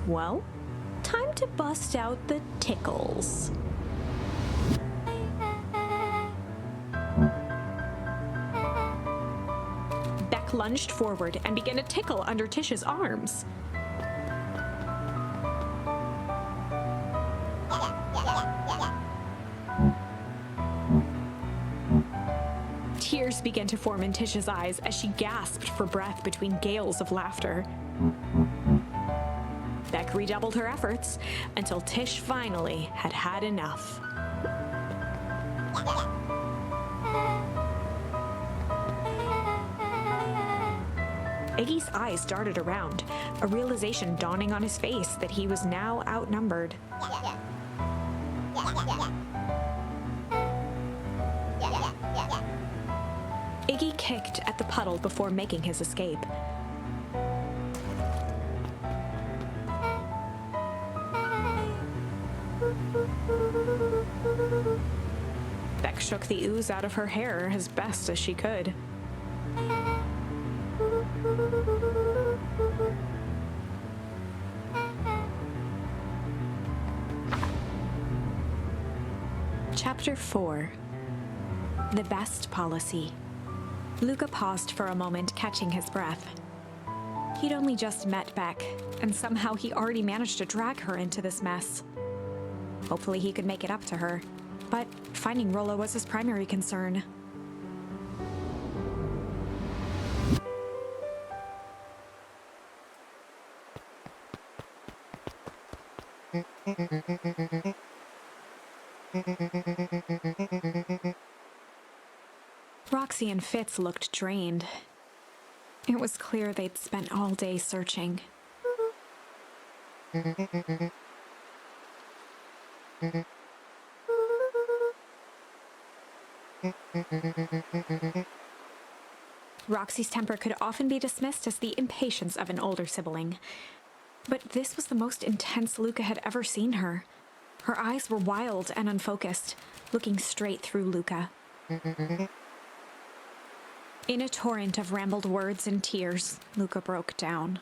Well, time to bust out the tickles. Beck lunged forward and began to tickle under Tish's arms. Tears began to form in Tish's eyes as she gasped for breath between gales of laughter. Beck redoubled her efforts until Tish finally had had enough. Iggy's eyes darted around, a realization dawning on his face that he was now outnumbered. Iggy kicked at the puddle before making his escape. Beck shook the ooze out of her hair as best as she could. Chapter 4. The Best Policy. Luca paused for a moment, catching his breath. He'd only just met Beck, and somehow he already managed to drag her into this mess. Hopefully he could make it up to her, but finding Rollo was his primary concern. Roxy and Fitz looked drained. It was clear they'd spent all day searching. Roxy's temper could often be dismissed as the impatience of an older sibling. But this was the most intense Luca had ever seen her. Her eyes were wild and unfocused, looking straight through Luca. In a torrent of rambled words and tears, Luca broke down.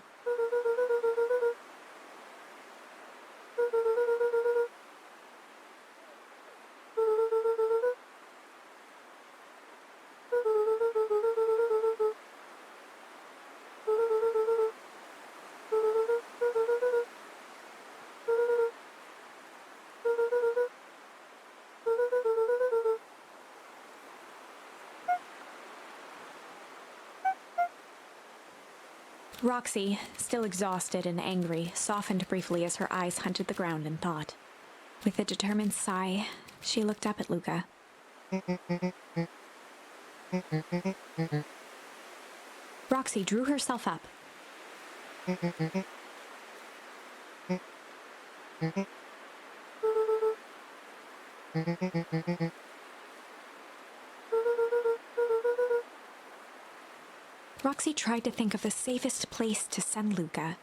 Roxy, still exhausted and angry, softened briefly as her eyes hunted the ground in thought. With a determined sigh, she looked up at Luca. Roxy drew herself up. Roxy tried to think of the safest place to send Luca.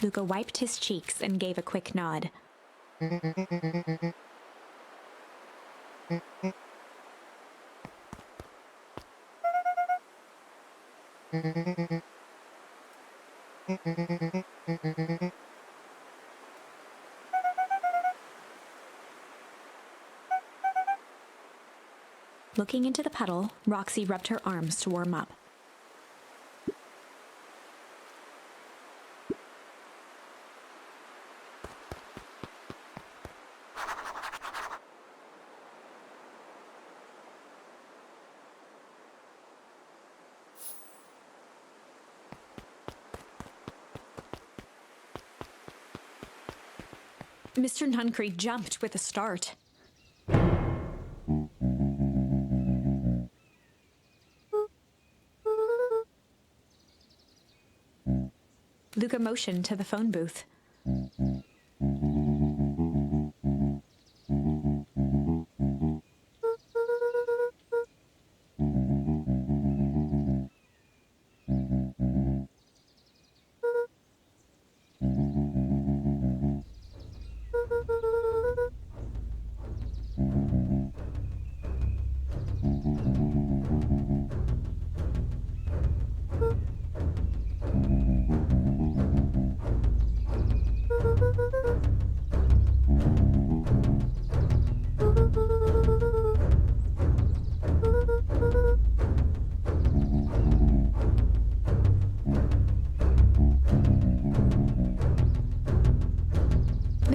Luca wiped his cheeks and gave a quick nod. Looking into the puddle, Roxy rubbed her arms to warm up. Mr. Nuncree jumped with a start. Luca motioned to the phone booth.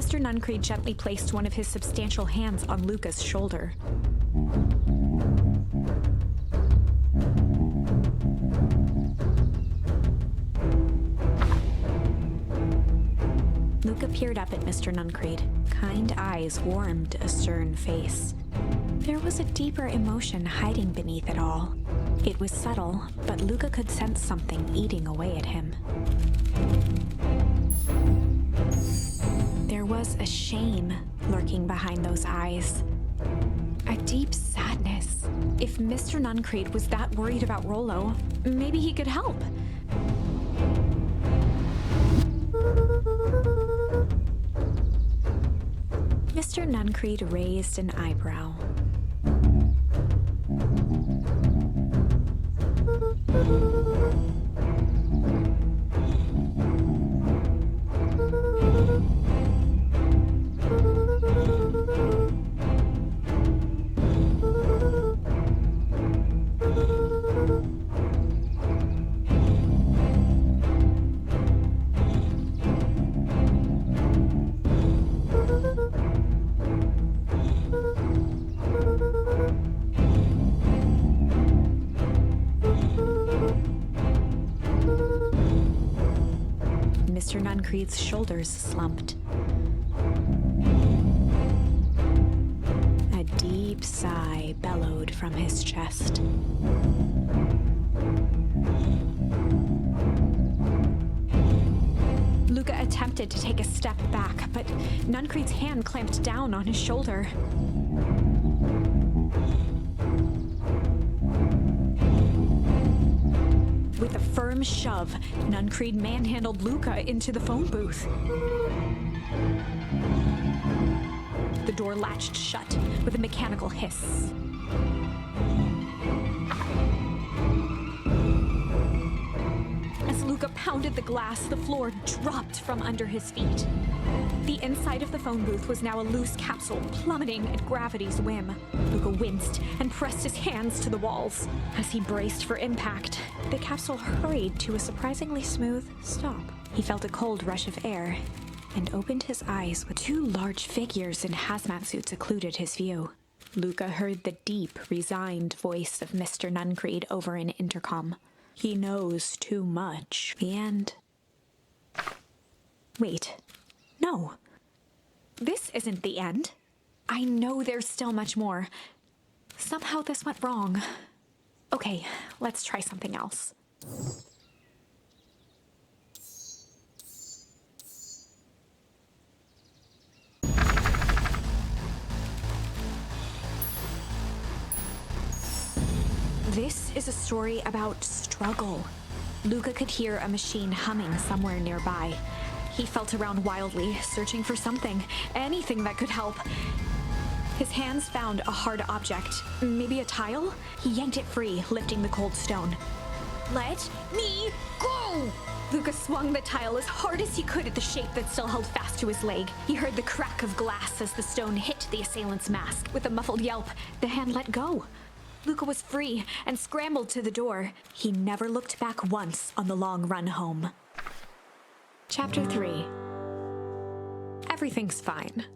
Mr. Nuncreed gently placed one of his substantial hands on Luca's shoulder. Luca peered up at Mr. Nuncreed. Kind eyes warmed a stern face. There was a deeper emotion hiding beneath it all. It was subtle, but Luca could sense something eating away at him. There was a shame lurking behind those eyes. A deep sadness. If Mr. Nuncreed was that worried about Rollo, maybe he could help. Mr. Nuncreed raised an eyebrow. Mr. Nuncreed's shoulders slumped. A deep sigh bellowed from his chest. Luca attempted to take a step back, but Nuncreed's hand clamped down on his shoulder. With a firm shove, Nuncreed manhandled Luca into the phone booth. The door latched shut with a mechanical hiss. As Luca pounded the glass, the floor dropped from under his feet. The inside of the phone booth was now a loose capsule, plummeting at gravity's whim. Luca winced and pressed his hands to the walls. As he braced for impact, the capsule hurried to a surprisingly smooth stop. He felt a cold rush of air and opened his eyes with two large figures in hazmat suits occluded his view. Luca heard the deep, resigned voice of Mr. Nuncreed over an intercom. He knows too much. The end. Wait. No. This isn't the end. I know there's still much more. Somehow this went wrong. Okay, let's try something else. This is a story about struggle. Luca could hear a machine humming somewhere nearby. He felt around wildly, searching for something, anything that could help. His hands found a hard object, maybe a tile? He yanked it free, lifting the cold stone. Let me go! Luca swung the tile as hard as he could at the shape that still held fast to his leg. He heard the crack of glass as the stone hit the assailant's mask. With a muffled yelp, the hand let go. Luca was free and scrambled to the door. He never looked back once on the long run home. Chapter 3. Everything's fine.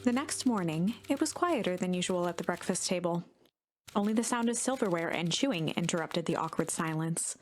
The next morning, it was quieter than usual at the breakfast table. Only the sound of silverware and chewing interrupted the awkward silence.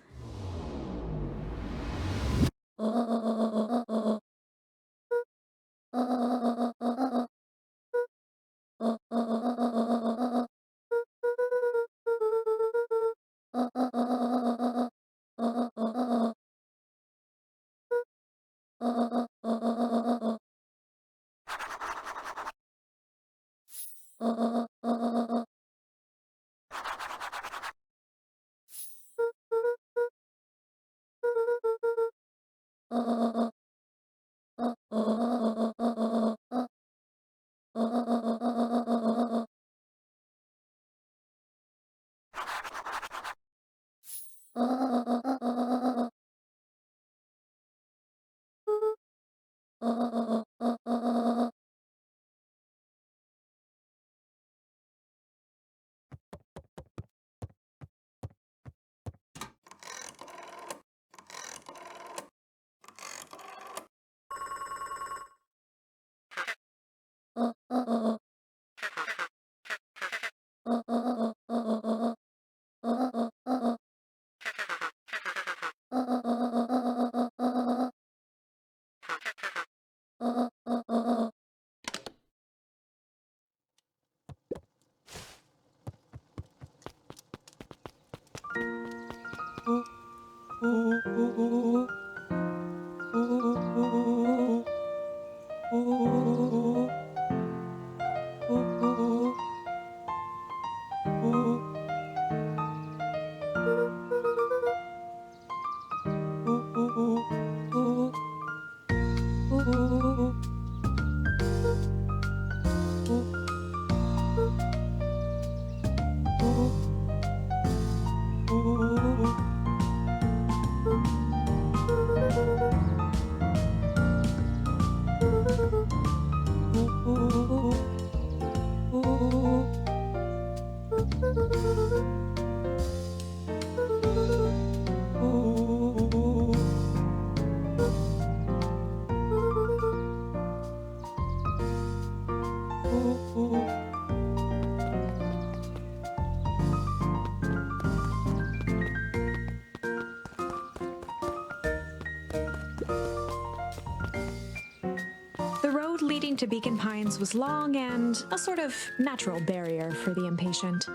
Walking to Beacon Pines was long and a sort of natural barrier for the impatient.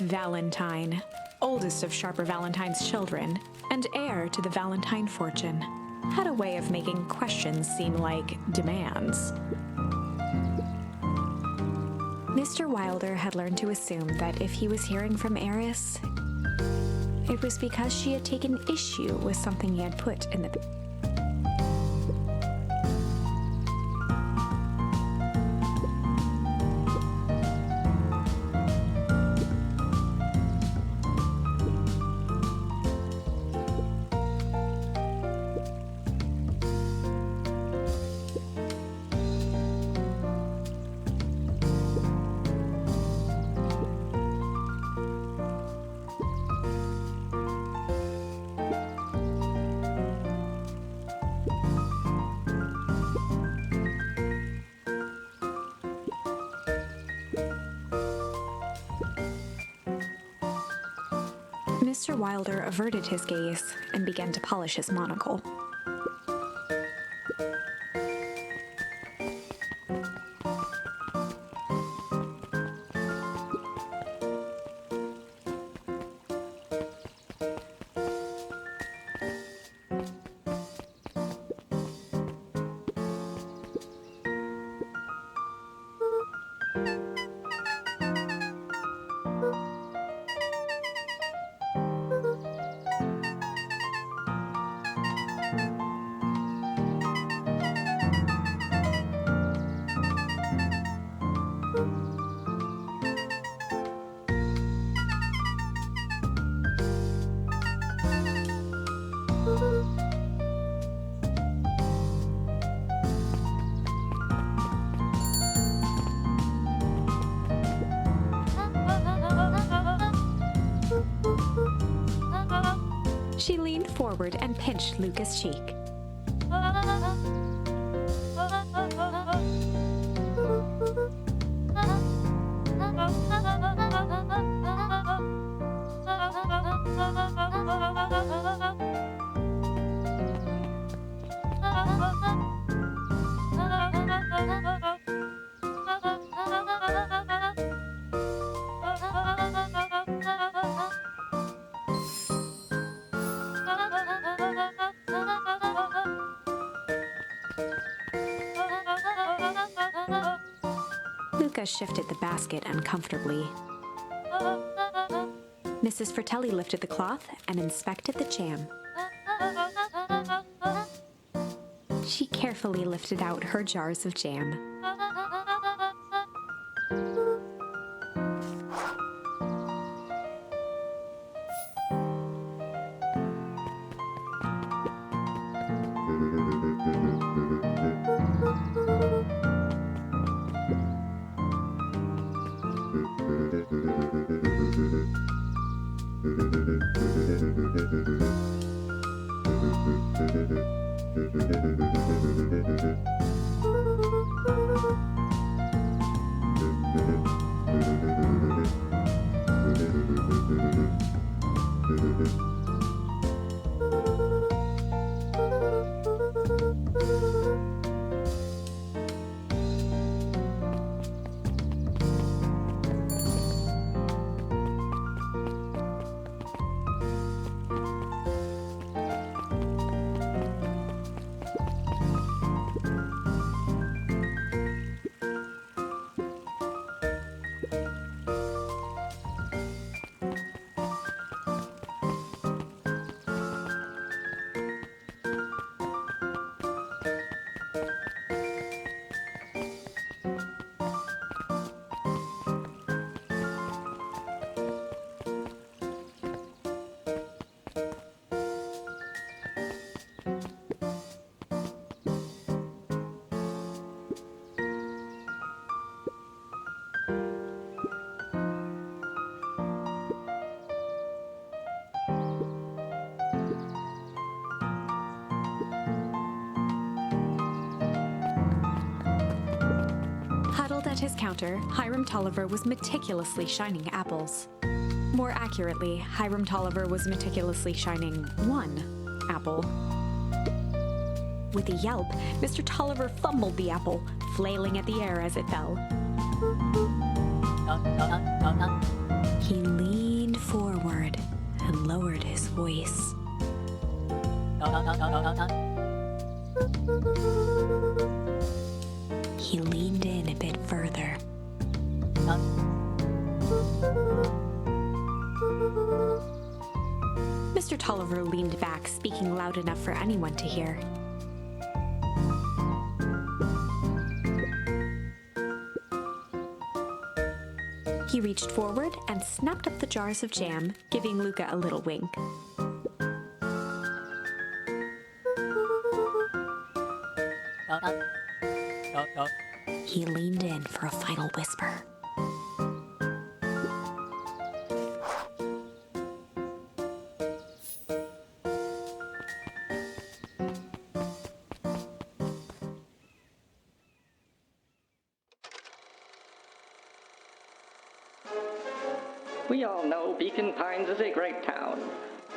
Valentine, oldest of Sharper Valentine's children, and heir to the Valentine fortune, had a way of making questions seem like demands. Mr. Wilder had learned to assume that if he was hearing from Eris, it was because she had taken issue with something he had put in the Mr. Wilder averted his gaze and began to polish his monocle. She leaned forward and pinched Luca's cheek. Luca shifted the basket uncomfortably. Mrs. Fratelli lifted the cloth and inspected the jam. She carefully lifted out her jars of jam. Settled at his counter, Hiram Tolliver was meticulously shining apples. More accurately, Hiram Tolliver was meticulously shining one apple. With a yelp, Mr. Tolliver fumbled the apple, flailing at the air as it fell. He leaned forward and lowered his voice. He leaned in a bit further. Mr. Tolliver leaned back, speaking loud enough for anyone to hear. He reached forward and snapped up the jars of jam, giving Luca a little wink. He leaned in for a final whisper. We all know Beacon Pines is a great town.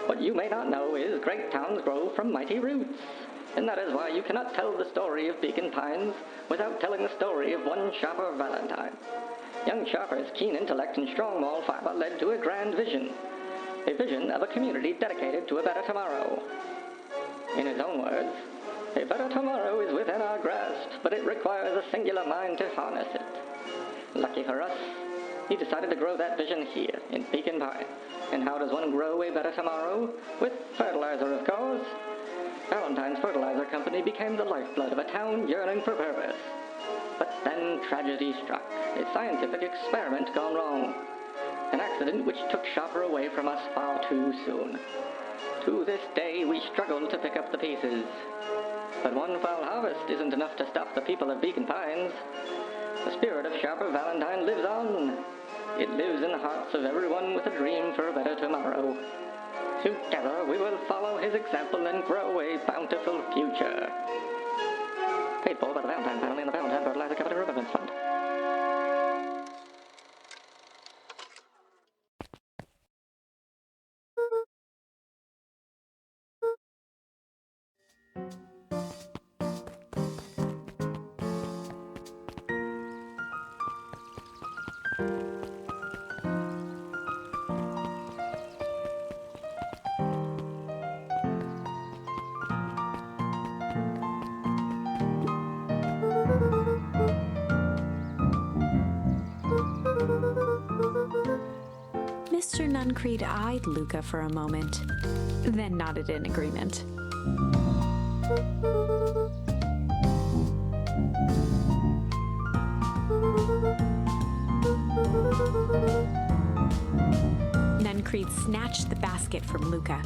What you may not know is great towns grow from mighty roots. And that is why you cannot tell the story of Beacon Pines without telling the story of one Shopper Valentine. Young Shopper's keen intellect and strong moral fiber led to a grand vision. A vision of a community dedicated to a better tomorrow. In his own words, a better tomorrow is within our grasp, but it requires a singular mind to harness it. Lucky for us, he decided to grow that vision here, in Beacon Pines. And how does one grow a better tomorrow? With fertilizer, of course. Valentine's Fertilizer Company became the lifeblood of a town yearning for purpose. But then tragedy struck, a scientific experiment gone wrong. An accident which took Shopper away from us far too soon. To this day, we struggle to pick up the pieces. But one foul harvest isn't enough to stop the people of Beacon Pines. The spirit of Shopper Valentine lives on. It lives in the hearts of everyone with a dream for a better tomorrow. Together, we will follow his example and grow a bountiful future. Paid for by the Valentine family and the Valentine Fertilizer Company Remembrance Fund. Mr. Nuncreed eyed Luca for a moment, then nodded in agreement. Nuncreed snatched the basket from Luca.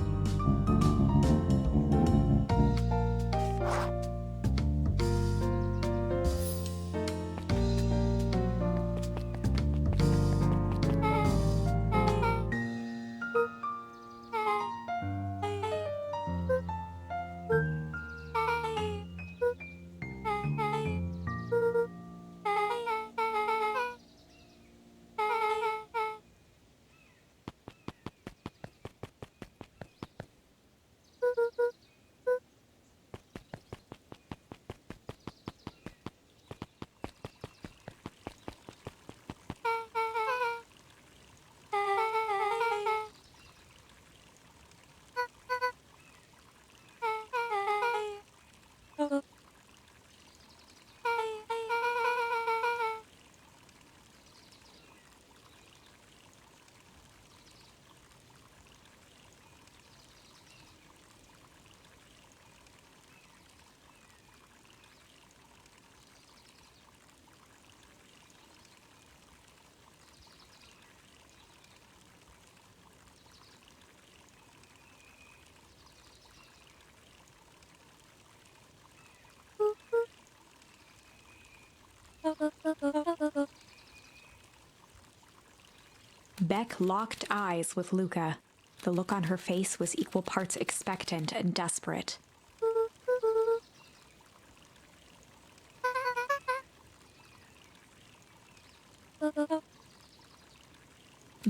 Beck locked eyes with Luca. The look on her face was equal parts expectant and desperate.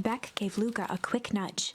Beck gave Luca a quick nudge.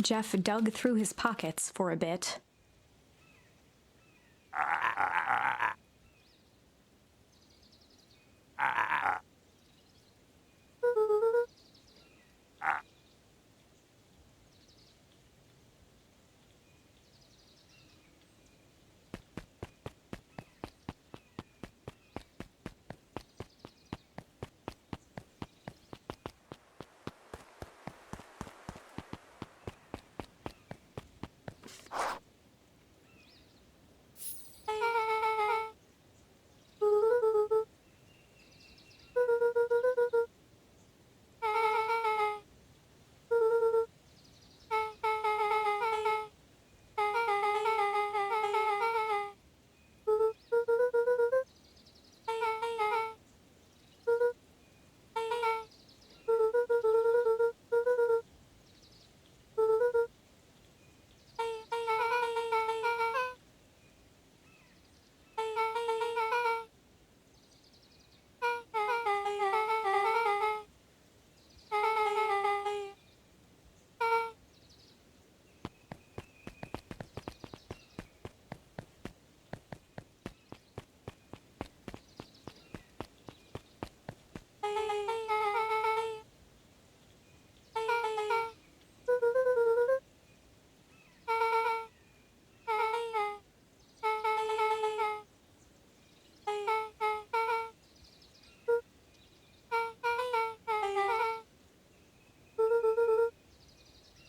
Jeff dug through his pockets for a bit.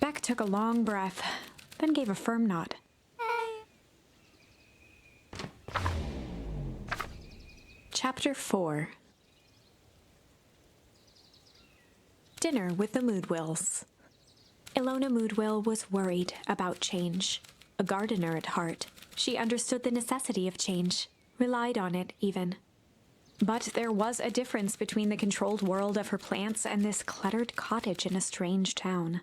Beck took a long breath, then gave a firm nod. Chapter 4. Dinner with the Moodwills. Ilona Moodwill was worried about change. A gardener at heart, she understood the necessity of change, relied on it even. But there was a difference between the controlled world of her plants and this cluttered cottage in a strange town.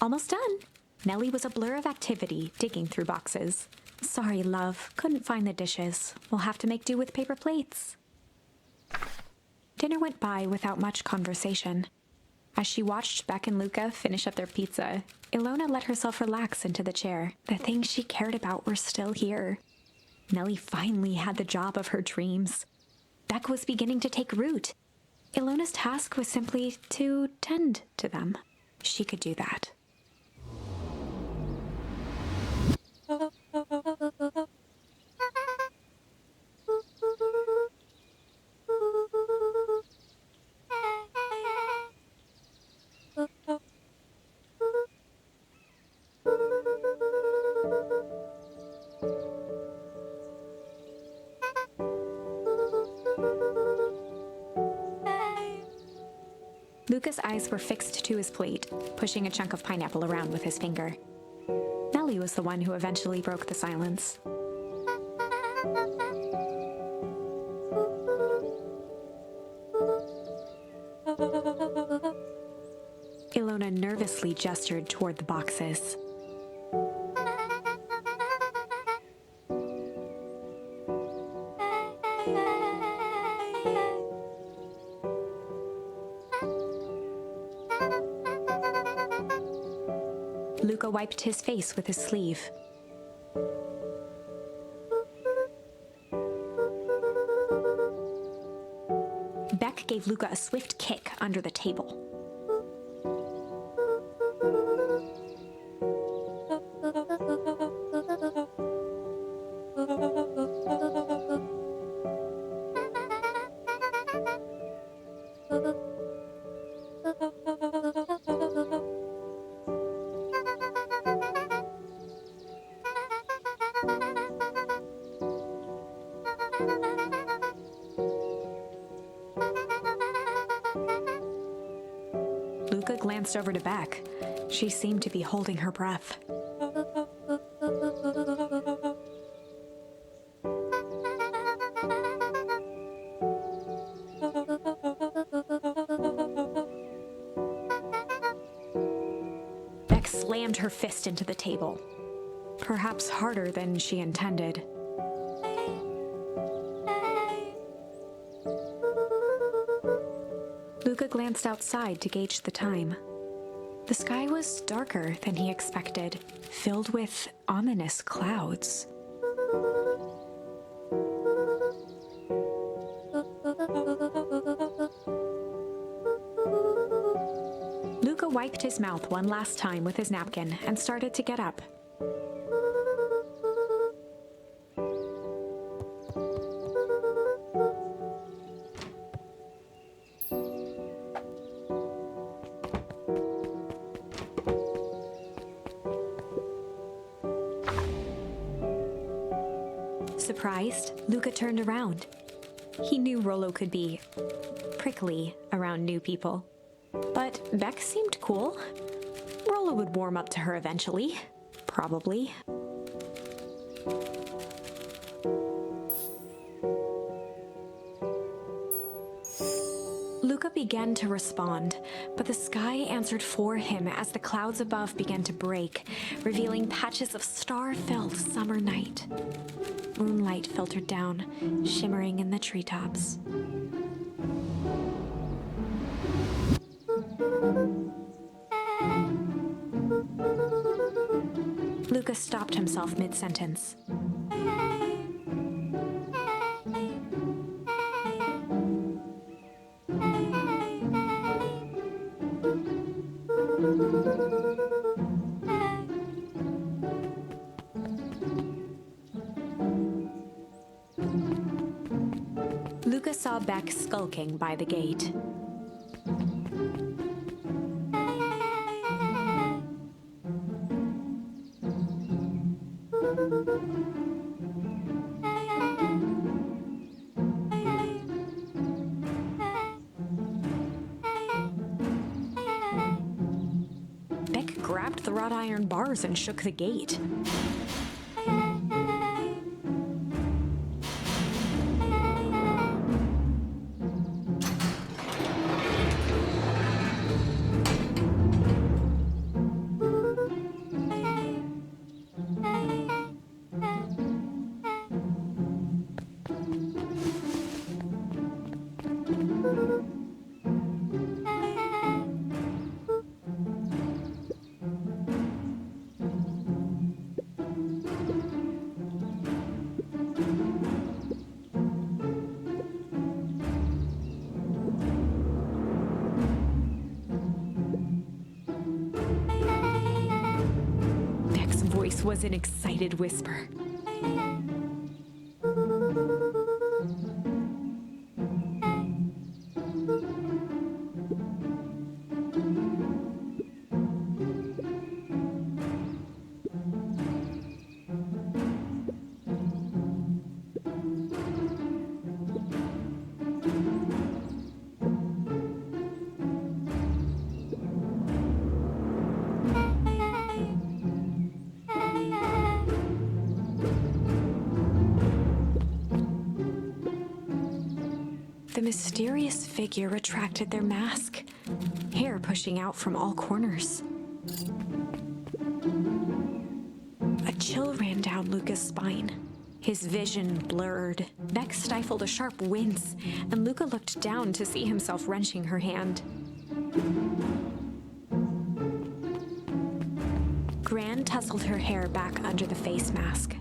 Almost done. Nellie was a blur of activity, digging through boxes. Sorry, love, couldn't find the dishes. We'll have to make do with paper plates. Dinner went by without much conversation. As she watched Beck and Luca finish up their pizza, Ilona let herself relax into the chair. The things she cared about were still here. Nellie finally had the job of her dreams. Beck was beginning to take root. Ilona's task was simply to tend to them. She could do that. Luca's eyes were fixed to his plate, pushing a chunk of pineapple around with his finger. Nellie was the one who eventually broke the silence. Ilona nervously gestured toward the boxes. Luca wiped his face with his sleeve. Beck gave Luca a swift kick under the table. Luca glanced over to Beck. She seemed to be holding her breath. Beck slammed her fist into the table, perhaps harder than she intended. Luca glanced outside to gauge the time. The sky was darker than he expected, filled with ominous clouds. Luca wiped his mouth one last time with his napkin and started to get up. Surprised, Luca turned around. He knew Rollo could be prickly around new people. But Beck seemed cool. Rollo would warm up to her eventually. Probably. Luca began to respond, but the sky answered for him as the clouds above began to break, revealing patches of star-filled summer night. Moonlight filtered down, shimmering in the treetops. Luca stopped himself mid-sentence. Luca saw Beck skulking by the gate. Beck grabbed the wrought iron bars and shook the gate. Was an excited whisper. The mysterious figure retracted their mask, hair pushing out from all corners. A chill ran down Luca's spine. His vision blurred. Beck stifled a sharp wince, and Luca looked down to see himself wrenching her hand. Gran tousled her hair back under the face mask.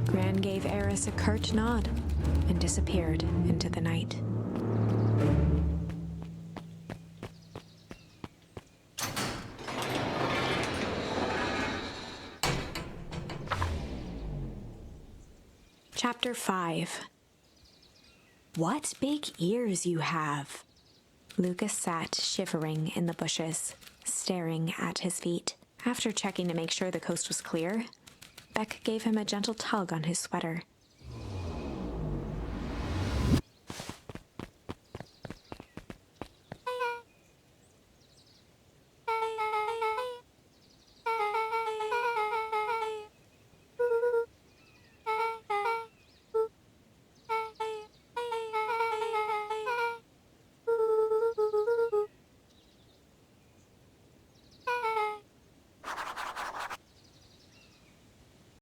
Gran gave Eris a curt nod and disappeared into the night. Chapter 5. What big ears you have! Lucas sat shivering in the bushes, staring at his feet. After checking to make sure the coast was clear, Beck gave him a gentle tug on his sweater.